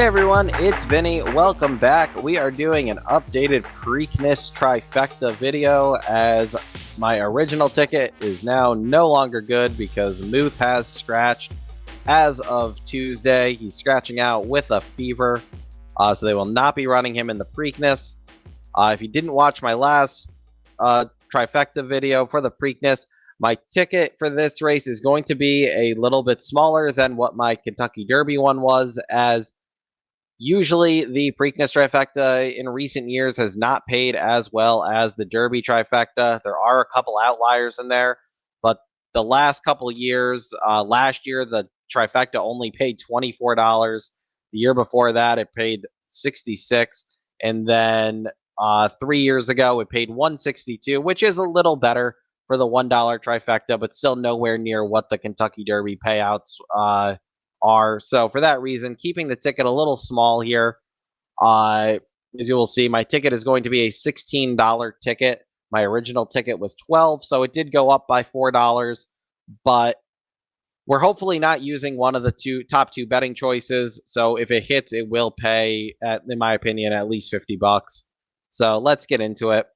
Hey everyone, it's Vinny. Welcome back. We are doing an updated Preakness Trifecta video as my original ticket is now no longer good because Muth has scratched as of Tuesday. He's scratching out with a fever, so they will not be running him in the Preakness. If you didn't watch my last Trifecta video for the Preakness, my ticket for this race is going to be a little bit smaller than what my Kentucky Derby one was, as usually the Preakness Trifecta in recent years has not paid as well as the Derby Trifecta. There are a couple outliers in there, but the last couple years, last year the Trifecta only paid $24. The year before that it paid $66, and then 3 years ago it paid $162, which is a little better for the $1 Trifecta, but still nowhere near what the Kentucky Derby payouts are. So for that reason, keeping the ticket a little small here. As you will see, my ticket is going to be a $16 ticket. My original ticket was $12, so it did go up by $4, but we're hopefully not using one of the top two betting choices. So if it hits, it will pay, in my opinion, at least $50. So let's get into it.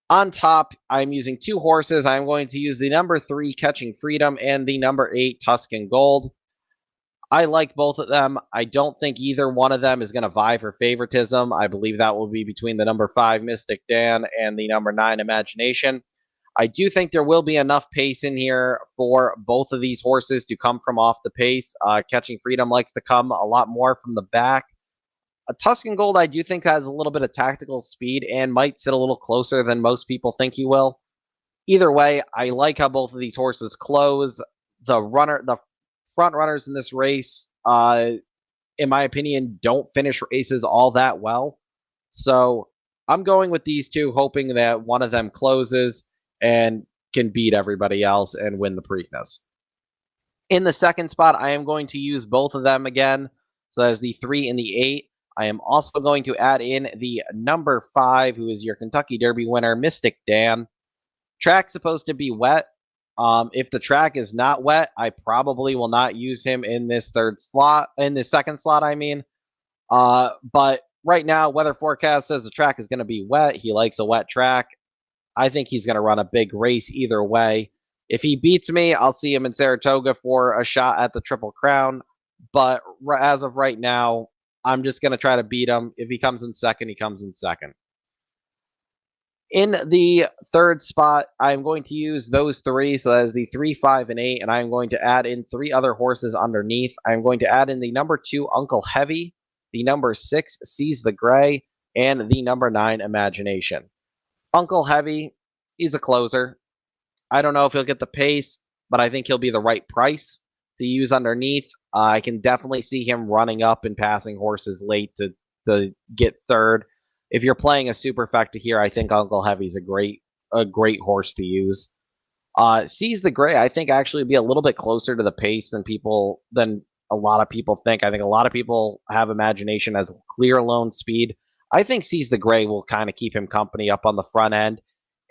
On top, I'm using two horses. I'm going to use the number 3 Catching Freedom and the number 8 Tuscan Gold. I like both of them. I don't think either one of them is going to vie for favoritism. I believe that will be between the number 5 Mystic Dan and the number 9 Imagination. I do think there will be enough pace in here for both of these horses to come from off the pace. Catching Freedom likes to come a lot more from the back. A Tuscan Gold I do think has a little bit of tactical speed and might sit a little closer than most people think he will. Either way, I like how both of these horses close. The front runners in this race, in my opinion, don't finish races all that well. So I'm going with these two, hoping that one of them closes and can beat everybody else and win the Preakness. In the second spot, I am going to use both of them again. So that's the 3 and the 8. I am also going to add in the number 5, who is your Kentucky Derby winner, Mystic Dan. Track's supposed to be wet. If the track is not wet, I probably will not use him in this second slot, I mean. But right now, weather forecast says the track is going to be wet. He likes a wet track. I think he's going to run a big race either way. If he beats me, I'll see him in Saratoga for a shot at the Triple Crown. But as of right now, I'm just going to try to beat him. If he comes in second, he comes in second. In the third spot, I'm going to use those 3, so that is the 3, 5, and 8, and I'm going to add in 3 other horses underneath. I'm going to add in the number 2, Uncle Heavy, the number 6, Seize the Gray, and the number 9, Imagination. Uncle Heavy, he's a closer. I don't know if he'll get the pace, but I think he'll be the right price to use underneath. I can definitely see him running up and passing horses late to get third. If you're playing a superfecta here, I think Uncle Heavy's a great horse to use. Seize the Gray, I think actually be a little bit closer to the pace than a lot of people think. I think a lot of people have Imagination as clear lone speed. I think Seize the Gray will kind of keep him company up on the front end,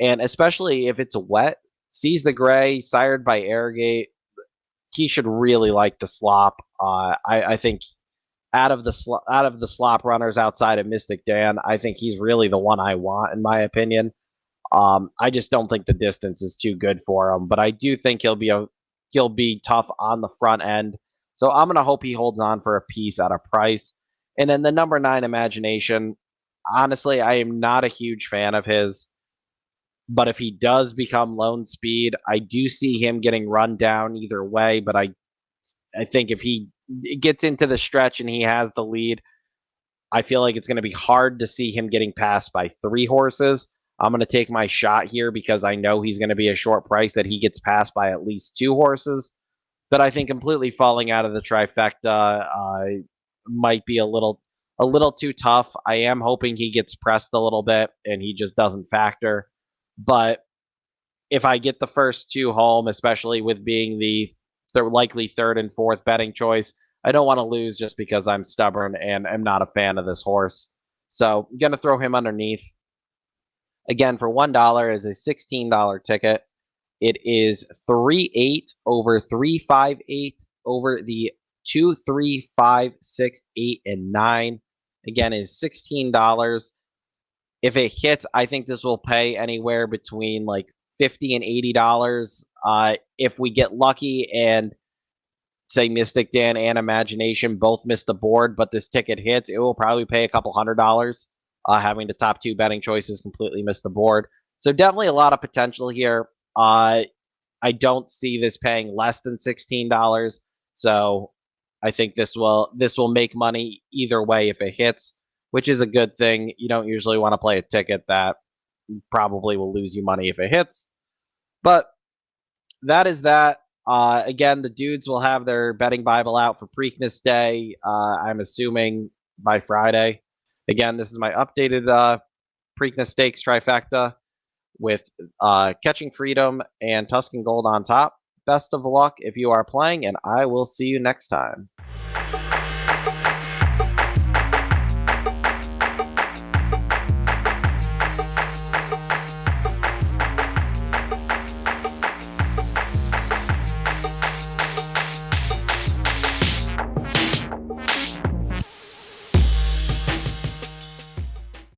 and especially if it's wet. Seize the Gray, sired by Airgate, he should really like the slop. I think out of the slop runners outside of Mystic Dan, I think he's really the one I want, in my opinion. I just don't think the distance is too good for him, but I do think he'll be tough on the front end. So I'm gonna hope he holds on for a piece at a price. And then the number 9 Imagination, honestly, I am not a huge fan of his, but if he does become lone speed, I do see him getting run down either way. But I think if he gets into the stretch and he has the lead, I feel like it's going to be hard to see him getting passed by 3 horses. I'm going to take my shot here because I know he's going to be a short price that he gets passed by at least 2 horses. But I think completely falling out of the trifecta might be a little too tough. I am hoping he gets pressed a little bit and he just doesn't factor. But if I get the first 2 home, especially with being the likely 3rd and 4th betting choice, I don't want to lose just because I'm stubborn and I'm not a fan of this horse. So I'm going to throw him underneath. Again, for $1 is a $16 ticket. It is 3-8 over 3-5-8 over the 2, 3, 5, 6, 8, and 9. Again, is $16. If it hits, I think this will pay anywhere between like $50 and $80. If we get lucky and say Mystic Dan and Imagination both miss the board, but this ticket hits, it will probably pay a couple $100. Having the top two betting choices completely miss the board. So definitely a lot of potential here. I don't see this paying less than $16. So I think this will make money either way if it hits, which is a good thing. You don't usually want to play a ticket that probably will lose you money if it hits. But that is that. Again, the dudes will have their betting Bible out for Preakness Day. I'm assuming by Friday. Again, this is my updated Preakness Stakes trifecta with Catching Freedom and Tuscan Gold on top. Best of luck if you are playing, and I will see you next time.